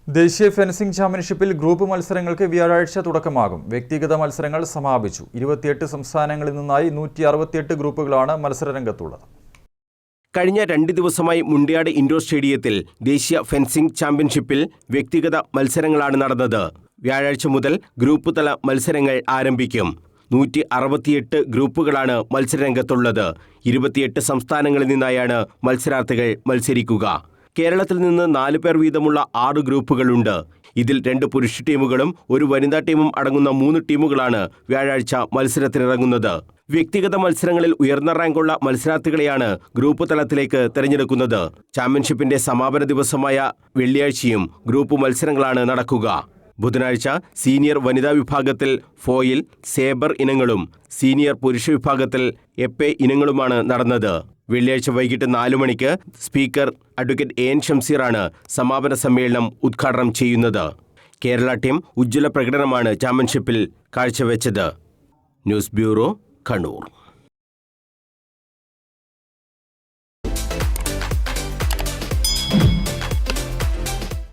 ദേശീയ ഫെൻസിംഗ് ചാമ്പ്യൻഷിപ്പിൽ ഗ്രൂപ്പ് മത്സരങ്ങൾക്ക് വ്യാഴാഴ്ച തുടക്കമാകും. വ്യക്തിഗത മത്സരങ്ങൾ സമാപിച്ചു. 28 സംസ്ഥാനങ്ങളിൽ നിന്നായി 168 ഗ്രൂപ്പുകളാണ് മത്സരരംഗത്തുള്ളത്. കഴിഞ്ഞ 2 ദിവസമായി മുണ്ടിയാട് ഇൻഡോർ സ്റ്റേഡിയത്തിൽ ദേശീയ ഫെൻസിംഗ് ചാമ്പ്യൻഷിപ്പിൽ വ്യക്തിഗത മത്സരങ്ങളാണ് നടന്നത്. വ്യാഴാഴ്ച മുതൽ ഗ്രൂപ്പ് തല മത്സരങ്ങൾ ആരംഭിക്കും. 168 ഗ്രൂപ്പുകളാണ് മത്സരരംഗത്തുള്ളത്. 28 സംസ്ഥാനങ്ങളിൽ നിന്നായാണ് മത്സരാർത്ഥികൾ മത്സരിക്കുക. കേരളത്തിൽ നിന്ന് 4 പേർ വീതമുള്ള 6 ഗ്രൂപ്പുകളുണ്ട്. ഇതിൽ 2 പുരുഷ ടീമുകളും 1 വനിതാ ടീമും അടങ്ങുന്ന 3 ടീമുകളാണ് വ്യാഴാഴ്ച മത്സരത്തിനിറങ്ങുന്നത്. വ്യക്തിഗത മത്സരങ്ങളിൽ ഉയർന്ന റാങ്കുള്ള മത്സരാർത്ഥികളെയാണ് ഗ്രൂപ്പ് തലത്തിലേക്ക് തെരഞ്ഞെടുക്കുന്നത്. ചാമ്പ്യൻഷിപ്പിന്റെ സമാപന ദിവസമായ വെള്ളിയാഴ്ചയും ഗ്രൂപ്പ് മത്സരങ്ങളാണ് നടക്കുക. ബുധനാഴ്ച സീനിയർ വനിതാ വിഭാഗത്തിൽ ഫോയിൽ, സേബർ ഇനങ്ങളും സീനിയർ പുരുഷ വിഭാഗത്തിൽ എപ്പെ ഇനങ്ങളുമാണ് നടന്നത്. വെള്ളിയാഴ്ച വൈകിട്ട് 4 മണിക്ക് സ്പീക്കർ അഡ്വക്കേറ്റ് എൻ ഷംസീറാണ് സമാപന സമ്മേളനം ഉദ്ഘാടനം ചെയ്യുന്നത്. കേരള ടീം ഉജ്ജ്വല പ്രകടനമാണ് ചാമ്പ്യൻഷിപ്പിൽ കാഴ്ചവെച്ചത്. News bureau, Kannur.